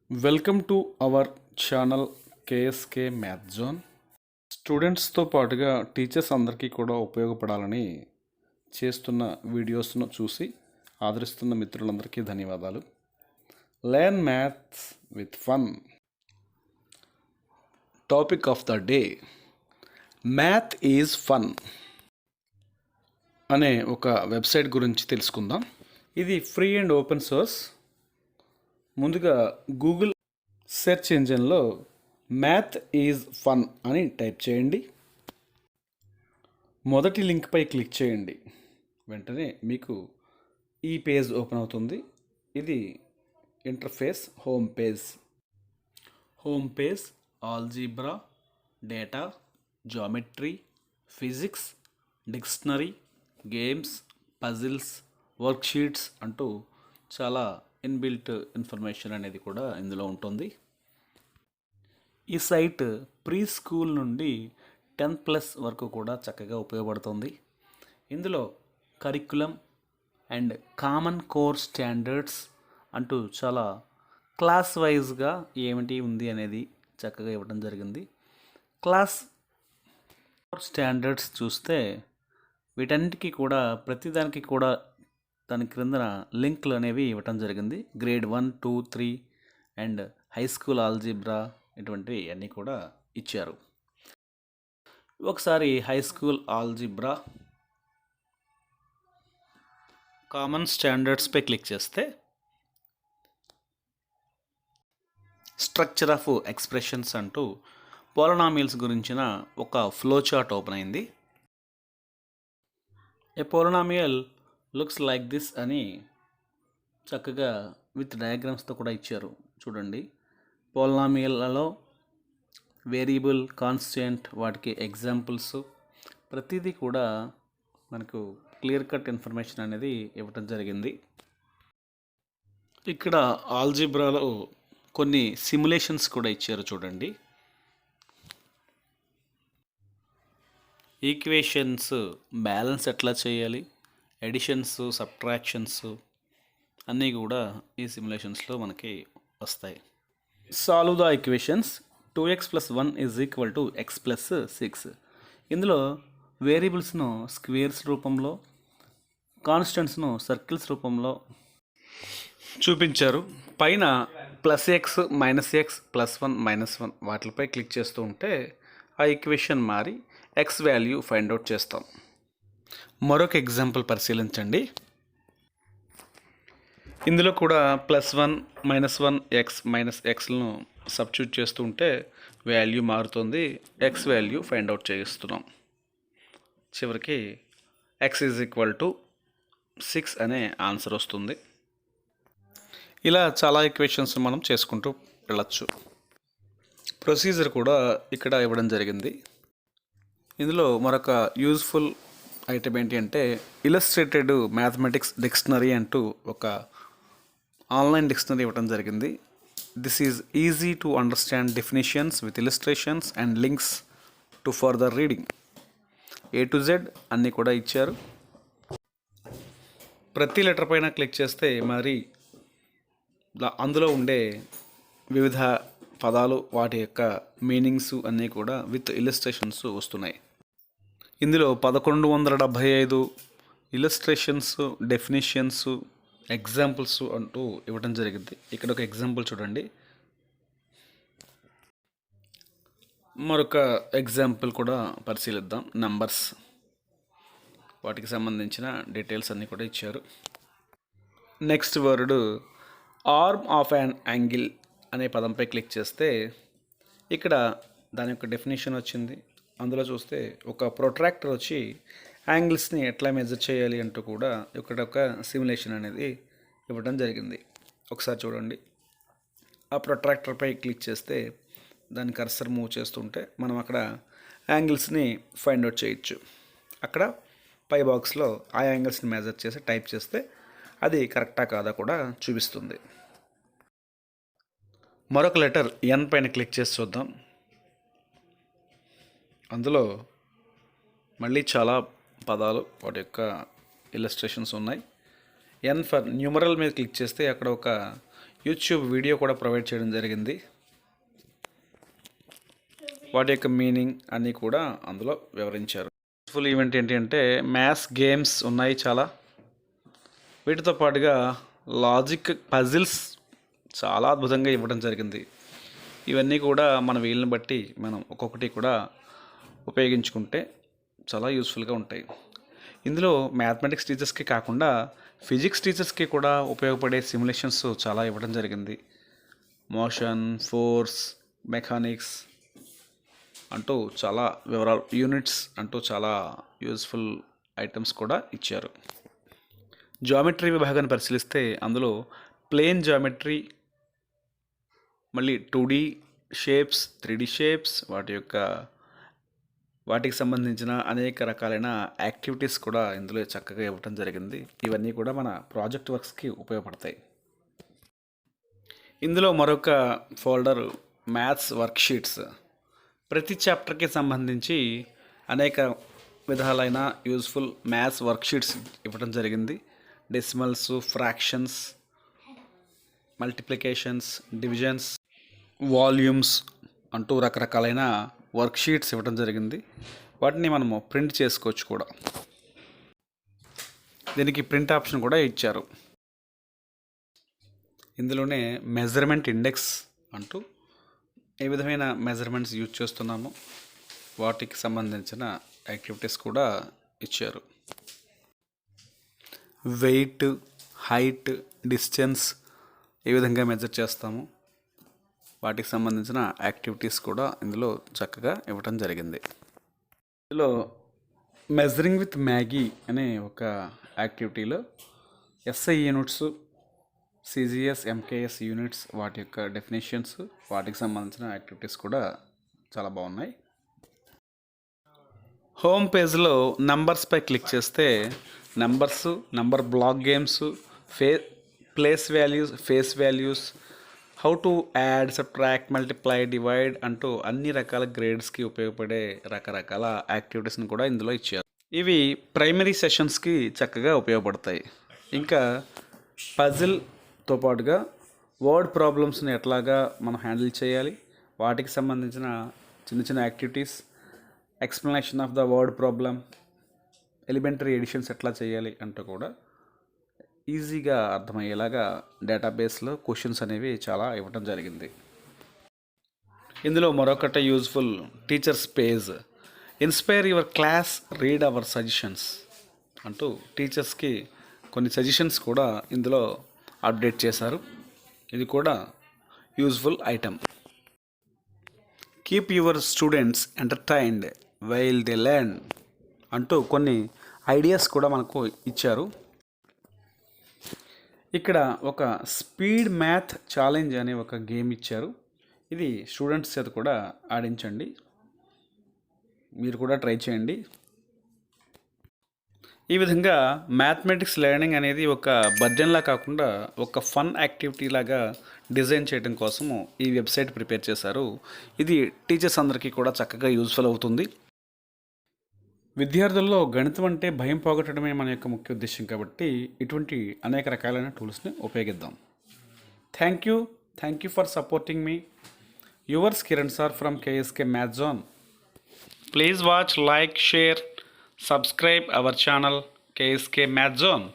Welcome to our channel KSK math zone. స్టూడెంట్స్తో పాటుగా teachers అందరికీ కూడా ఉపయోగపడాలని చేస్తున్న వీడియోస్ను చూసి ఆదరిస్తున్న మిత్రులందరికీ ధన్యవాదాలు. Learn maths with fun. Topic of the day, math is fun అనే ఒక వెబ్సైట్ గురించి తెలుసుకుందాం. ఇది ఫ్రీ అండ్ ఓపెన్ సోర్స్. ముందుగా గూగుల్ సెర్చ్ ఇంజిన్లో మ్యాథ్ ఈజ్ ఫన్ అని టైప్ చేయండి. మొదటి లింక్పై క్లిక్ చేయండి. వెంటనే మీకు ఈ పేజ్ ఓపెన్ అవుతుంది. ఇది interface home page algebra, data, geometry, physics, dictionary, games, puzzles, worksheets అంటూ చాలా ఇన్బిల్ట్ ఇన్ఫర్మేషన్ అనేది కూడా ఇందులో ఉంటుంది. ఈ సైట్ ప్రీ స్కూల్ నుండి 10+ వరకు కూడా చక్కగా ఉపయోగపడుతుంది. ఇందులో curriculum and common core standards అంటూ చాలా క్లాస్ వైజ్గా ఏమిటి ఉంది అనేది చక్కగా ఇవ్వడం జరిగింది. క్లాస్ స్టాండర్డ్స్ చూస్తే వీటన్నిటికీ కూడా ప్రతిదానికి కూడా దాని క్రిందన లింక్లు అనేవి ఇవ్వటం జరిగింది. Grade 1, 2, 3 and high school algebra ఇటువంటివి అన్నీ కూడా ఇచ్చారు. ఒకసారి హై స్కూల్ ఆల్జీబ్రా కామన్ స్టాండర్డ్స్పై క్లిక్ చేస్తే స్ట్రక్చర్ ఆఫ్ ఎక్స్ప్రెషన్స్ అంటూ పోలనామియల్స్ గురించిన ఒక ఫ్లో చార్ట్ ఓపెన్ అయింది. A polynomial looks like this అని చక్కగా విత్ డయాగ్రామ్స్తో కూడా ఇచ్చారు. చూడండి, పోలనామియల్లలో వేరియబుల్, కాన్స్టెంట్, వాటికి ఎగ్జాంపుల్స్ ప్రతిదీ కూడా మనకు క్లియర్ కట్ ఇన్ఫర్మేషన్ అనేది ఇవ్వటం జరిగింది. ఇక్కడ ఆల్జీబ్రాలో కొన్ని సిమ్యులేషన్స్ కూడా ఇచ్చారు. చూడండి, ఈక్వేషన్స్ బ్యాలెన్స్ ఎట్లా చేయాలి, ఎడిషన్స్, సబ్ట్రాక్షన్స్ అన్నీ కూడా ఈ సిమ్యులేషన్స్లో మనకి వస్తాయి. Solve the equations 2x + 1 = x + 6. ఇందులో వేరియబుల్స్ను స్క్వేర్స్ రూపంలో, కాన్స్టెంట్స్ను సర్కిల్స్ రూపంలో చూపించారు. పైన +x, -x, +1, -1 వాటిపై క్లిక్ చేస్తూ ఉంటే ఆ ఈక్వేషన్ మారి x వాల్యూ ఫైండ్ అవుట్ చేస్తాం. మరొక ఎగ్జాంపుల్ పరిశీలించండి. ఇందులో కూడా +1, -1, x, -xలను సబ్స్టిట్యూట్ చేస్తూ ఉంటే వాల్యూ మారుతుంది. x వాల్యూ ఫైండ్ అవుట్ చేస్తున్నాం. చివరికి x = 6 అనే ఆన్సర్ వస్తుంది. ఇలా చాలా ఈక్వేషన్స్ మనం చేసుకుంటూ వెళ్ళచ్చు. ప్రొసీజర్ కూడా ఇక్కడ ఇవ్వడం జరిగింది. ఇందులో మరొక యూజ్ఫుల్ ఐటమ్ ఏంటి అంటే ఇలస్ట్రేటెడ్ మ్యాథమెటిక్స్ డిక్షనరీ అంటూ ఒక ఆన్లైన్ డిక్షనరీ ఇవ్వడం జరిగింది. This is easy to understand definitions with illustrations and links to further reading. A to Z అన్నీ కూడా ఇచ్చారు. ప్రతి లెటర్ పైన క్లిక్ చేస్తే మరి అందులో ఉండే వివిధ పదాలు, వాటి యొక్క మీనింగ్స్ అన్నీ కూడా విత్ ఇలస్ట్రేషన్స్ వస్తున్నాయి. ఇందులో 1175 ఇలస్ట్రేషన్స్, డెఫినేషన్స్, ఎగ్జాంపుల్స్ అంటూ ఇవ్వడం జరిగింది. ఇక్కడ ఒక ఎగ్జాంపుల్ చూడండి. మరొక ఎగ్జాంపుల్ కూడా పరిశీలిద్దాం. నంబర్స్, వాటికి సంబంధించిన డీటెయిల్స్ అన్నీ కూడా ఇచ్చారు. Next word arm of an angle అనే పదంపై క్లిక్ చేస్తే ఇక్కడ దాని యొక్క డెఫినేషన్ వచ్చింది. అందులో చూస్తే ఒక ప్రొట్రాక్టర్ వచ్చి యాంగిల్స్ని ఎట్లా మెజర్ చేయాలి అంటూ కూడా ఇక్కడ ఒక సిమ్యులేషన్ అనేది ఇవ్వడం జరిగింది. ఒకసారి చూడండి. ఆ ప్రొట్రాక్టర్పై క్లిక్ చేస్తే దాని కర్సర్ మూవ్ చేస్తుంటే మనం అక్కడ యాంగిల్స్ని ఫైండ్ అవుట్ చేయొచ్చు. అక్కడ పై బాక్స్లో ఆ యాంగిల్స్ని మెజర్ చేసి టైప్ చేస్తే అది కరెక్టా కాదా కూడా చూపిస్తుంది. మరొక లెటర్ N పైన క్లిక్ చేసి చూద్దాం. అందులో మళ్ళీ చాలా పదాలు, వాటి యొక్క ఇలస్ట్రేషన్స్ ఉన్నాయి. N ఫర్ న్యూమరల్ మీద క్లిక్ చేస్తే అక్కడ ఒక యూట్యూబ్ వీడియో కూడా ప్రొవైడ్ చేయడం జరిగింది. వాటి యొక్క మీనింగ్ అన్నీ కూడా అందులో వివరించారు. యూస్ఫుల్ ఈవెంట్ ఏంటి అంటే మ్యాథ్స్ గేమ్స్ ఉన్నాయి చాలా. వీటితో పాటుగా లాజిక్ పజిల్స్ చాలా అద్భుతంగా ఇవ్వడం జరిగింది. ఇవన్నీ కూడా మన వీలుని బట్టి మనం ఒక్కొక్కటి కూడా ఉపయోగించుకుంటే చాలా యూస్ఫుల్గా ఉంటాయి. ఇందులో మ్యాథమెటిక్స్ టీచర్స్కి కాకుండా ఫిజిక్స్ టీచర్స్కి కూడా ఉపయోగపడే సిమ్యులేషన్స్ చాలా ఇవ్వడం జరిగింది. మోషన్, ఫోర్స్, మెకానిక్స్ అంటూ చాలా వివరాలు, యూనిట్స్ అంటూ చాలా యూస్ఫుల్ ఐటమ్స్ కూడా ఇచ్చారు. జామెట్రీ విభాగాన్ని పరిశీలిస్తే అందులో ప్లేన్ జామెట్రీ, మళ్ళీ 2D షేప్స్, 3D షేప్స్, వాటికి సంబంధించిన అనేక రకాలైన యాక్టివిటీస్ కూడా ఇందులో చక్కగా ఇవ్వటం జరిగింది. ఇవన్నీ కూడా మన ప్రాజెక్ట్ వర్క్స్కి ఉపయోగపడతాయి. ఇందులో మరొక ఫోల్డర్ మ్యాథ్స్ వర్క్షీట్స్. ప్రతి చాప్టర్కి సంబంధించి అనేక విధాలైన యూస్ఫుల్ మ్యాథ్స్ వర్క్షీట్స్ ఇవ్వడం జరిగింది. Decimals, fractions, multiplications, divisions, volumes అంటూ రకరకాలైన వర్క్షీట్స్ ఇవ్వడం జరిగింది. వాటిని మనము ప్రింట్ చేసుకోవచ్చు కూడా. దీనికి ప్రింట్ ఆప్షన్ కూడా ఇచ్చారు. ఇందులోనే మెజర్మెంట్ ఇండెక్స్ అంటూ ఏ విధమైన మెజర్మెంట్స్ యూజ్ చేస్తున్నామో వాటికి సంబంధించిన యాక్టివిటీస్ కూడా ఇచ్చారు. వెయిట్, హైట్, డిస్టెన్స్ ఏ విధంగా మెజర్ చేస్తాము వాటికి సంబంధించిన యాక్టివిటీస్ కూడా ఇందులో చక్కగా ఇవ్వటం జరిగింది. ఇందులో మెజరింగ్ విత్ మ్యాగీ అనే ఒక యాక్టివిటీలో SI units, CGS, MKS units వాటి యొక్క డెఫినేషన్స్, వాటికి సంబంధించిన యాక్టివిటీస్ కూడా చాలా బాగున్నాయి. హోమ్ పేజ్లో నంబర్స్పై క్లిక్ చేస్తే numbers, number block games, place values, face values, how to add, subtract, multiply, divide అంటూ అన్ని రకాల గ్రేడ్స్కి ఉపయోగపడే రకరకాల యాక్టివిటీస్ని కూడా ఇందులో ఇచ్చారు. ఇవి ప్రైమరీ సెషన్స్కి చక్కగా ఉపయోగపడతాయి. ఇంకా పజిల్తో పాటుగా వర్డ్ ప్రాబ్లమ్స్ని ఎట్లాగా మనం హ్యాండిల్ చేయాలి, వాటికి సంబంధించిన చిన్న చిన్న activities, explanation of the word problem, elementary editions ఎట్లా చేయాలి అంటూ కూడా ఈజీగా అర్థమయ్యేలాగా డేటాబేస్లో క్వశ్చన్స్ అనేవి చాలా ఇవ్వడం జరిగింది. ఇందులో మరొకటి useful teachers page. Inspire your class, read hour suggestions అంటూ టీచర్స్కి కొన్ని సజెషన్స్ కూడా ఇందులో అప్డేట్ చేశారు. ఇది కూడా useful item. Keep your students entertained while they learn అంటూ కొన్ని ఐడియాస్ కూడా మనకు ఇచ్చారు. ఇక్కడ ఒక స్పీడ్ మ్యాథ్ ఛాలెంజ్ అనే ఒక గేమ్ ఇచ్చారు. ఇది స్టూడెంట్స్ చేత కూడా ఆడించండి, మీరు కూడా ట్రై చేయండి. ఈ విధంగా మ్యాథమెటిక్స్ లెర్నింగ్ అనేది ఒక బర్డెన్లా కాకుండా ఒక ఫన్ యాక్టివిటీ లాగా డిజైన్ చేయడం కోసము ఈ వెబ్సైట్ ప్రిపేర్ చేశారు. ఇది టీచర్స్ అందరికీ కూడా చక్కగా యూజ్ఫుల్ అవుతుంది. విద్యార్థుల్లో గణితం అంటే భయం పోగొట్టడమే మన యొక్క ముఖ్య ఉద్దేశం కాబట్టి ఇటువంటి అనేక రకాలైన టూల్స్ని ఉపయోగిద్దాం. Thank you for supporting me. Yours Kiran sir from KSK Math Zone. Please watch, like, share, subscribe our channel KSK Math Zone.